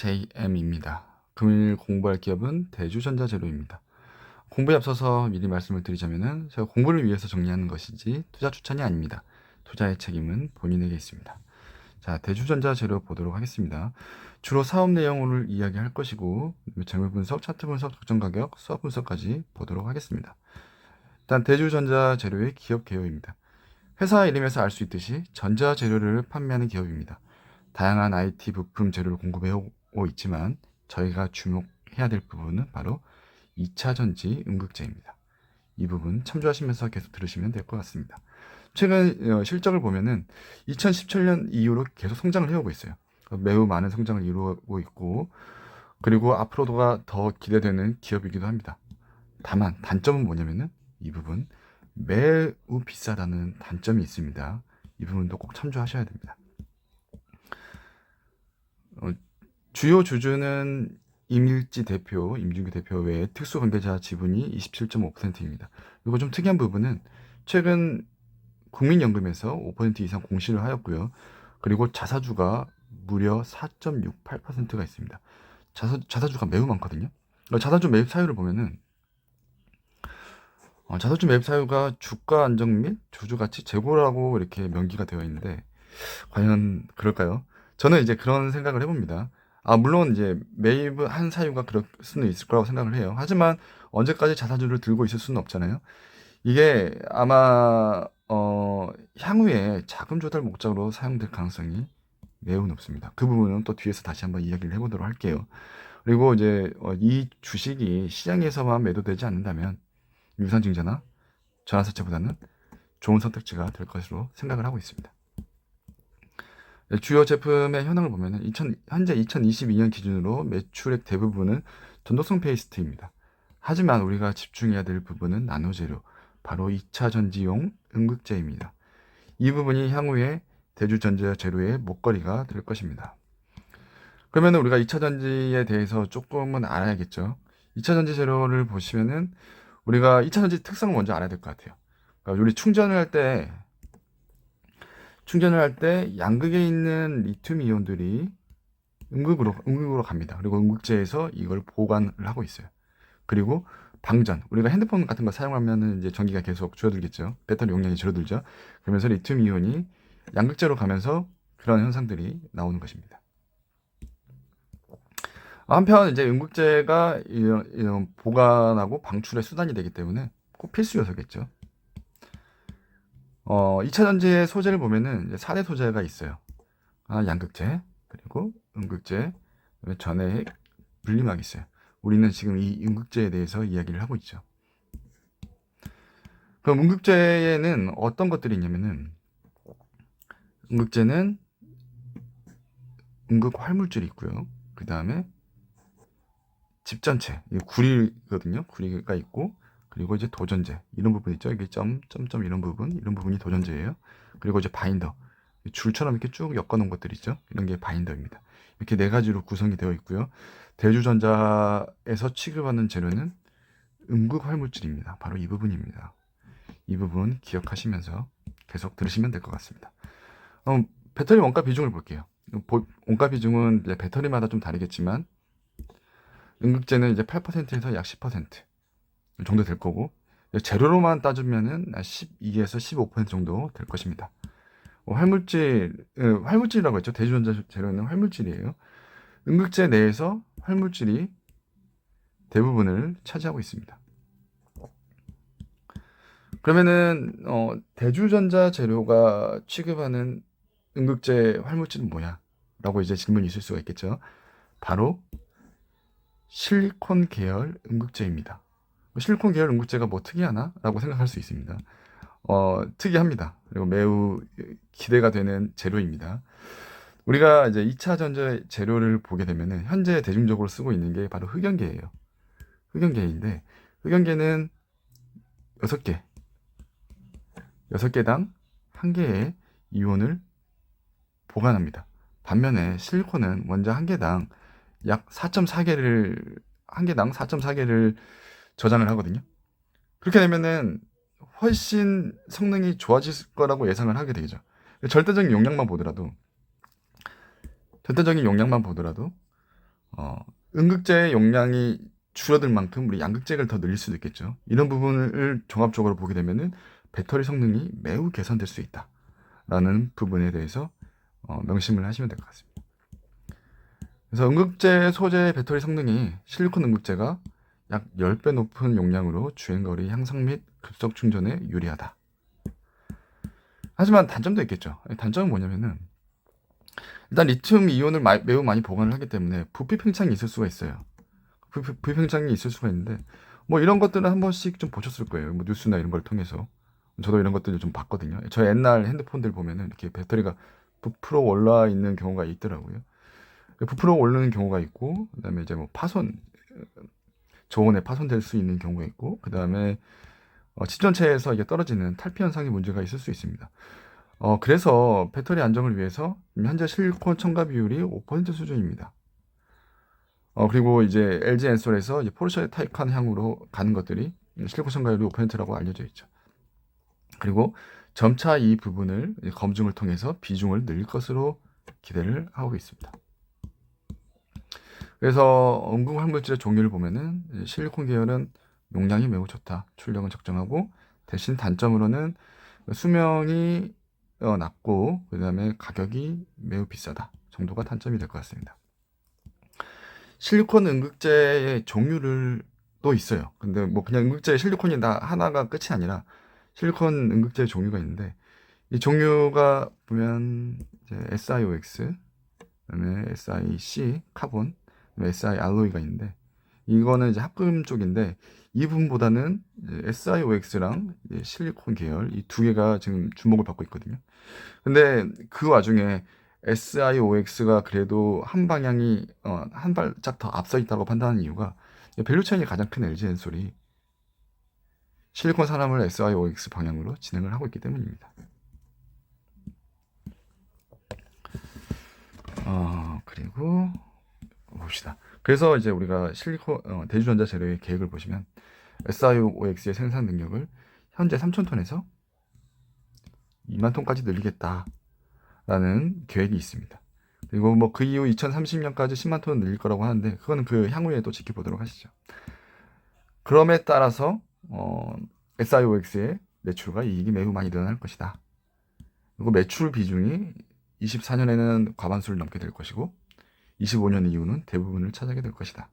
JM입니다. 금일 공부할 기업은 대주전자재료입니다. 공부에 앞서서 미리 말씀을 드리자면 제가 공부를 위해서 정리하는 것이지 투자 추천이 아닙니다. 투자의 책임은 본인에게 있습니다. 자, 대주전자재료 보도록 하겠습니다. 주로 사업 내용을 이야기할 것이고 재무 분석, 차트 분석, 적정 가격, 수업 분석까지 보도록 하겠습니다. 일단 대주전자재료의 기업 개요입니다. 회사 이름에서 알 수 있듯이 전자재료를 판매하는 기업입니다. 다양한 IT 부품 재료를 공급해오고 있지만 저희가 주목해야 될 부분은 바로 2차 전지 음극재입니다. 이 부분 참조하시면서 계속 들으시면 될 것 같습니다. 최근 실적을 보면은 2017년 이후로 계속 성장을 해오고 있어요. 매우 많은 성장을 이루고 있고 그리고 앞으로도가 더 기대되는 기업이기도 합니다. 다만 단점은 뭐냐면은 이 부분 매우 비싸다는 단점이 있습니다. 이 부분도 꼭 참조하셔야 됩니다. 주요 주주는 임일지 대표, 임준규 대표 외에 특수관계자 지분이 27.5%입니다. 이거 좀 특이한 부분은 최근 국민연금에서 5% 이상 공시를 하였고요. 그리고 자사주가 무려 4.68%가 있습니다. 자사주가 매우 많거든요. 자사주 매입 사유를 보면은 자사주 매입 사유가 주가 안정 및 주주 가치 제고라고 이렇게 명기가 되어 있는데 과연 그럴까요? 저는 이제 그런 생각을 해봅니다. 물론 이제 매입을 한 사유가 그럴 수는 있을 거라고 생각을 해요. 하지만 언제까지 자사주를 들고 있을 수는 없잖아요. 이게 아마 향후에 자금 조달 목적으로 사용될 가능성이 매우 높습니다. 그 부분은 또 뒤에서 다시 한번 이야기를 해보도록 할게요. 그리고 이제 이 주식이 시장에서만 매도되지 않는다면 유산증자나 전환사채보다는 좋은 선택지가 될 것으로 생각을 하고 있습니다. 주요 제품의 현황을 보면 현재 2022년 기준으로 매출액 대부분은 전도성 페이스트입니다. 하지만 우리가 집중해야 될 부분은 나노재료, 바로 2차 전지용 음극재입니다. 이 부분이 향후에 대주전자재료의 목걸이가 될 것입니다. 그러면 우리가 2차 전지에 대해서 조금은 알아야겠죠. 2차 전지 재료를 보시면은 우리가 2차 전지 특성을 먼저 알아야 될 것 같아요. 그러니까 우리 충전을 할 때 양극에 있는 리튬 이온들이 음극으로 갑니다. 그리고 음극재에서 이걸 보관을 하고 있어요. 그리고 방전, 우리가 핸드폰 같은 거 사용하면은 이제 전기가 계속 줄어들겠죠. 배터리 용량이 줄어들죠. 그러면서 리튬 이온이 양극재로 가면서 그런 현상들이 나오는 것입니다. 한편 이제 음극재가 이런 보관하고 방출의 수단이 되기 때문에 꼭 필수 요소겠죠. 2차 전지의 소재를 보면은 이제 4대 소재가 있어요. 양극재, 그리고 음극재, 전해액, 분리막이 있어요. 우리는 지금 이 음극재에 대해서 이야기를 하고 있죠. 그럼 음극재에는 어떤 것들이 있냐면은 음극재는 음극 활물질이 있고요. 그 다음에 집전체, 구리거든요. 구리가 있고, 그리고 이제 도전제 이런 부분 있죠. 이게 점 이런 부분이 도전제예요. 그리고 이제 바인더, 줄처럼 이렇게 쭉 엮어 놓은 것들 있죠. 이런 게 바인더입니다. 이렇게 네 가지로 구성이 되어 있고요. 대주전자에서 취급하는 재료는 음극 활물질입니다. 바로 이 부분입니다. 이 부분 기억하시면서 계속 들으시면 될 것 같습니다. 배터리 원가 비중을 볼게요. 원가 비중은 이제 배터리마다 좀 다르겠지만 음극재는 이제 8%에서 약 10% 정도 될 거고, 재료로만 따지면은 12에서 15% 정도 될 것입니다. 활물질이라고 했죠. 대주전자 재료는 활물질이에요. 음극재 내에서 활물질이 대부분을 차지하고 있습니다. 그러면은 대주전자 재료가 취급하는 음극재 활물질은 뭐야? 라고 이제 질문이 있을 수가 있겠죠. 바로 실리콘 계열 음극재입니다. 실리콘 계열 음극재가 뭐 특이하나? 라고 생각할 수 있습니다. 특이합니다. 그리고 매우 기대가 되는 재료입니다. 우리가 이제 2차 전자 재료를 보게 되면은 현재 대중적으로 쓰고 있는 게 바로 흑연계예요. 흑연계인데 흑연계는 6개, 6개당 1개의 이온을 보관합니다. 반면에 실리콘은 먼저 한 개당 약 4.4개를 저장을 하거든요. 그렇게 되면은 훨씬 성능이 좋아질 거라고 예상을 하게 되죠. 절대적인 용량만 보더라도 음극재의 용량이 줄어들 만큼 우리 양극재를 더 늘릴 수도 있겠죠. 이런 부분을 종합적으로 보게 되면은 배터리 성능이 매우 개선될 수 있다라는 부분에 대해서 명심을 하시면 될 것 같습니다. 그래서 음극재 소재의 배터리 성능이 실리콘 음극재가 약 10배 높은 용량으로 주행거리 향상 및 급속 충전에 유리하다. 하지만 단점도 있겠죠. 단점은 뭐냐면은 일단 리튬 이온을 매우 많이 보관을 하기 때문에 부피 팽창이 있을 수가 있어요. 부피 팽창이 있을 수가 있는데 뭐 이런 것들은 한 번씩 좀 보셨을 거예요. 뭐 뉴스나 이런 걸 통해서 저도 이런 것들을 좀 봤거든요. 저 옛날 핸드폰들 보면은 이렇게 배터리가 부풀어 올라 있는 경우가 있더라고요. 부풀어 오르는 경우가 있고, 그다음에 이제 뭐 저온에 파손될 수 있는 경우가 있고, 그다음에 집전체에서 이게 떨어지는 탈피 현상의 문제가 있을 수 있습니다. 그래서 배터리 안정을 위해서 현재 실리콘 첨가 비율이 5% 수준입니다. 그리고 이제 LG 엔솔에서 이제 포르쉐 타이칸 향으로 가는 것들이 실리콘 첨가율이 5%라고 알려져 있죠. 그리고 점차 이 부분을 검증을 통해서 비중을 늘릴 것으로 기대를 하고 있습니다. 그래서 음극 활물질의 종류를 보면은 실리콘 계열은 용량이 매우 좋다. 출력은 적정하고 대신 단점으로는 수명이 낮고 그다음에 가격이 매우 비싸다 정도가 단점이 될 것 같습니다. 실리콘 음극재의 종류를 또 있어요. 근데 뭐 그냥 음극재 실리콘이 다 하나가 끝이 아니라 실리콘 음극재의 종류가 있는데 이 종류가 보면 이제 SiOX, 그다음에 SiC 카본, SI 알로이가 있는데 이거는 이제 합금 쪽인데 이 부분보다는 SiOX랑 실리콘 계열 이 두 개가 지금 주목을 받고 있거든요. 근데 그 와중에 SiOX가 그래도 한 방향이 한 발짝 더 앞서 있다고 판단하는 이유가 밸류체인이 가장 큰 LG 엔솔이 실리콘 산업을 SiOX 방향으로 진행을 하고 있기 때문입니다. 그리고 봅시다. 그래서 이제 우리가 실리콘 대주전자 재료의 계획을 보시면 SiOX의 생산 능력을 현재 3,000톤에서 2만 톤까지 늘리겠다라는 계획이 있습니다. 그리고 뭐 그 이후 2030년까지 10만 톤 늘릴 거라고 하는데 그거는 그 향후에 또 지켜보도록 하시죠. 그럼에 따라서 SiOX의 매출과 이익이 매우 많이 늘어날 것이다. 그리고 매출 비중이 24년에는 과반수를 넘게 될 것이고 25년 이후는 대부분을 차지하게 될 것이다.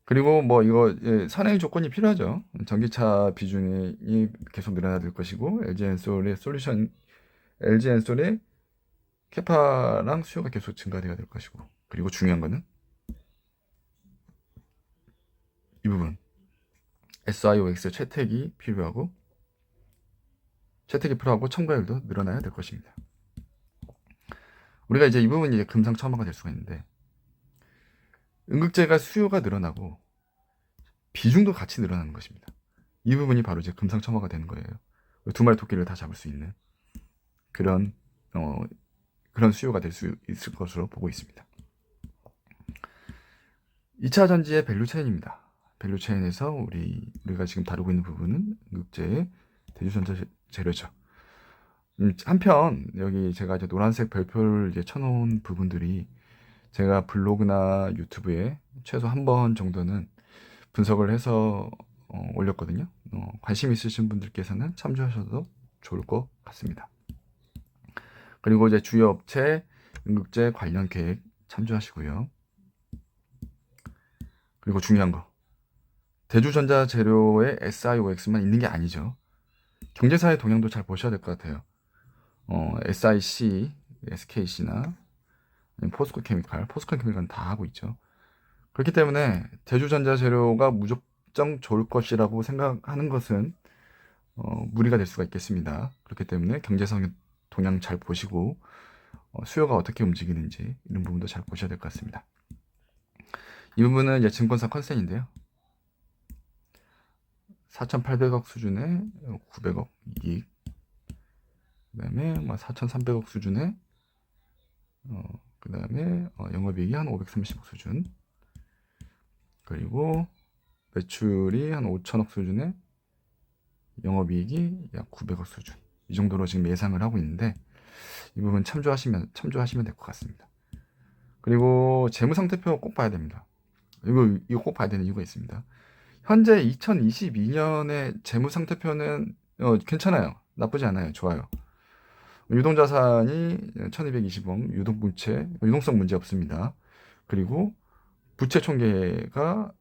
그리고 뭐 이거 선행 조건이 필요하죠. 전기차 비중이 계속 늘어날 것이고 LG 엔솔의 캐파랑 수요가 계속 증가돼야 될 것이고 그리고 중요한 거는 이 부분 SiOX 채택이 필요하고 첨가율도 늘어나야 될 것입니다. 우리가 이제 이 부분이 이제 금상첨화가 될 수가 있는데 음극재가 수요가 늘어나고 비중도 같이 늘어나는 것입니다. 이 부분이 바로 이제 금상첨화가 되는 거예요. 두 마리 토끼를 다 잡을 수 있는 그런 수요가 될 수 있을 것으로 보고 있습니다. 2차 전지의 밸류체인입니다. 밸류체인에서 우리가 지금 다루고 있는 부분은 음극재의 대주전자 재료죠. 한편 여기 제가 이제 노란색 별표를 이제 쳐놓은 부분들이 제가 블로그나 유튜브에 최소 한 번 정도는 분석을 해서 올렸거든요. 관심 있으신 분들께서는 참조하셔도 좋을 것 같습니다. 그리고 이제 주요 업체 음극재 관련 계획 참조하시고요. 그리고 중요한 거 대주전자 재료에 SiOX만 있는 게 아니죠. 경제사의 동향도 잘 보셔야 될 것 같아요. SIC, SKC나 포스코 케미칼은 다 하고 있죠. 그렇기 때문에 대주전자 재료가 무조건 좋을 것이라고 생각하는 것은 무리가 될 수가 있겠습니다. 그렇기 때문에 경제성 동향 잘 보시고 수요가 어떻게 움직이는지 이런 부분도 잘 보셔야 될 것 같습니다. 이 부분은 이제 증권사 컨센인데요. 4,800억 수준에 900억 이익, 그다음에 4,300억 수준에 그다음에 영업이익이 한 530억 수준, 그리고 매출이 한 5천억 수준에 영업이익이 약 900억 수준, 이 정도로 지금 예상을 하고 있는데 이 부분 참조하시면 될 것 같습니다. 그리고 재무상태표 꼭 봐야 됩니다. 이거 꼭 봐야 되는 이유가 있습니다. 현재 2022년의 재무상태표는 괜찮아요. 나쁘지 않아요. 좋아요. 유동자산이 1220억, 유동성 문제 없습니다. 그리고 부채 총계가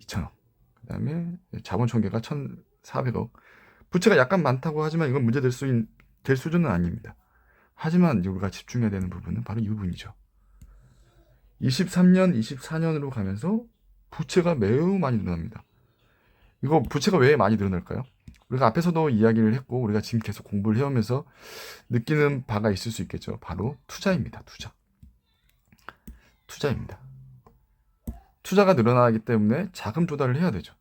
2천억, 그 다음에 자본 총계가 1,400억. 부채가 약간 많다고 하지만 이건 문제될 될 수준은 아닙니다. 하지만 우리가 집중해야 되는 부분은 바로 이 부분이죠. 23년, 24년으로 가면서 부채가 매우 많이 늘어납니다. 이거 부채가 왜 많이 늘어날까요? 우리가 앞에서도 이야기를 했고 우리가 지금 계속 공부를 해오면서 느끼는 바가 있을 수 있겠죠. 바로 투자입니다. 투자입니다. 투자가 늘어나기 때문에 자금 조달을 해야 되죠.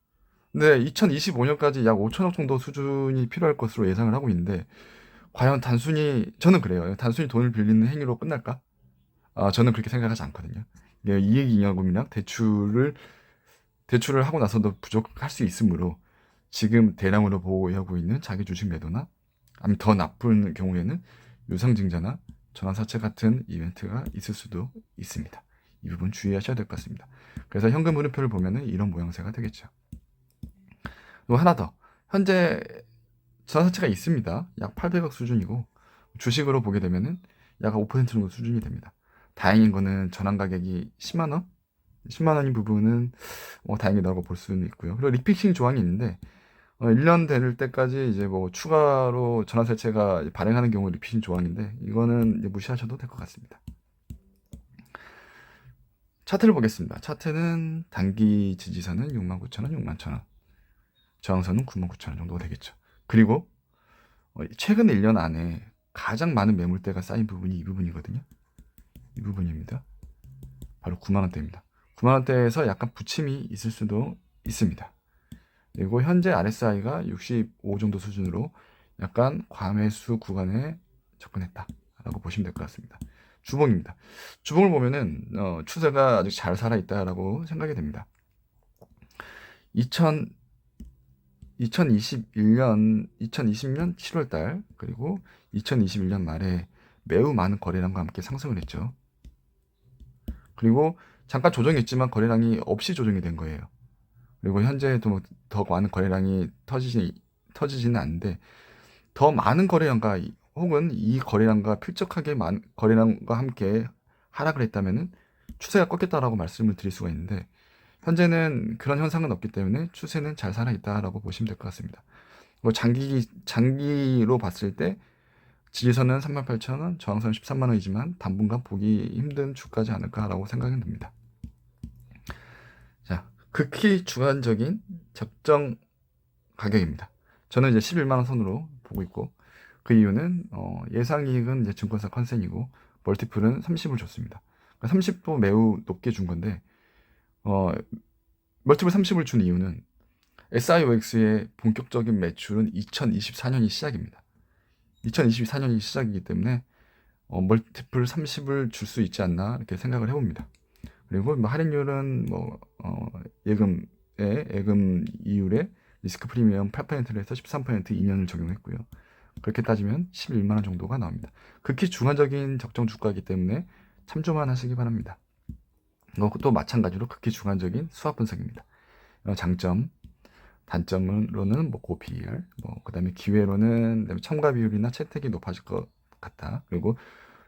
근데 2025년까지 약 5천억 정도 수준이 필요할 것으로 예상을 하고 있는데 과연 저는 그래요. 단순히 돈을 빌리는 행위로 끝날까? 저는 그렇게 생각하지 않거든요. 이익잉여금이나 대출을 하고 나서도 부족할 수 있으므로 지금 대량으로 보유하고 있는 자기 주식 매도나 아니면 더 나쁜 경우에는 유상증자나 전환사채 같은 이벤트가 있을 수도 있습니다. 이 부분 주의하셔야 될 것 같습니다. 그래서 현금 흐름표를 보면은 이런 모양새가 되겠죠. 그리고 하나 더. 현재 전환사채가 있습니다. 약 800억 수준이고 주식으로 보게 되면은 약 5% 정도 수준이 됩니다. 다행인 거는 전환 가격이 10만 원? 10만 원인 부분은 다행이라고 볼 수는 있고요. 그리고 리픽싱 조항이 있는데 1년 될 때까지 이제 뭐 추가로 전환사채가 발행하는 경우 리픽싱 조항인데 이거는 이제 무시하셔도 될 것 같습니다. 차트를 보겠습니다. 차트는 단기 지지선은 69,000원, 61,000원, 저항선은 99,000원 정도가 되겠죠. 그리고 최근 1년 안에 가장 많은 매물대가 쌓인 부분이 이 부분이거든요. 이 부분입니다. 바로 9만원대입니다. 9만원대에서 약간 부침이 있을 수도 있습니다. 그리고 현재 RSI가 65 정도 수준으로 약간 과매수 구간에 접근했다라고 보시면 될 것 같습니다. 주봉입니다. 주봉을 보면은 추세가 아직 잘 살아있다라고 생각이 됩니다. 2020년 7월달 그리고 2021년 말에 매우 많은 거래량과 함께 상승을 했죠. 그리고 잠깐 조정했지만 거래량이 없이 조정이 된 거예요. 그리고 현재도 더 많은 거래량이 터지지는 않는데 더 많은 거래량과 혹은 이 거래량과 필적하게 많은 거래량과 함께 하락을 했다면은 추세가 꺾였다라고 말씀을 드릴 수가 있는데 현재는 그런 현상은 없기 때문에 추세는 잘 살아있다라고 보시면 될 것 같습니다. 장기로 봤을 때 지지선은 38,000원, 저항선 13만원이지만 당분간 보기 힘든 주가지 않을까라고 생각이 듭니다. 자, 극히 주관적인 적정 가격입니다. 저는 이제 11만원 선으로 보고 있고 그 이유는 예상이익은 이제 증권사 컨센이고 멀티플은 30을 줬습니다. 30도 매우 높게 준 건데 멀티플 30을 준 이유는 SIOX의 본격적인 매출은 2024년이 시작입니다. 2024년이 시작이기 때문에 멀티플 30을 줄 수 있지 않나 이렇게 생각을 해봅니다. 그리고 할인율은 예금 이율에 리스크 프리미엄 8%를 해서 13% 2년을 적용했고요. 그렇게 따지면 11만원 정도가 나옵니다. 극히 주관적인 적정 주가이기 때문에 참조만 하시기 바랍니다. 이것도 마찬가지로 극히 주관적인 수학 분석입니다. 장점, 단점으로는 고PER, 그다음에 기회로는 첨가 비율이나 채택이 높아질 것 같다. 그리고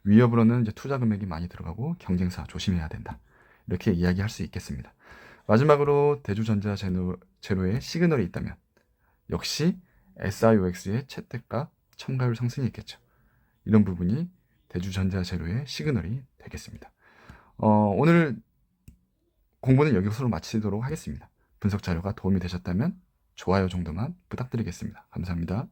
위협으로는 이제 투자 금액이 많이 들어가고 경쟁사 조심해야 된다. 이렇게 이야기할 수 있겠습니다. 마지막으로 대주전자 제로에 시그널이 있다면 역시 SIOX의 채택과 첨가율 상승이 있겠죠. 이런 부분이 대주전자 제로의 시그널이 되겠습니다. 오늘 공부는 여기서 마치도록 하겠습니다. 분석 자료가 도움이 되셨다면 좋아요 정도만 부탁드리겠습니다. 감사합니다.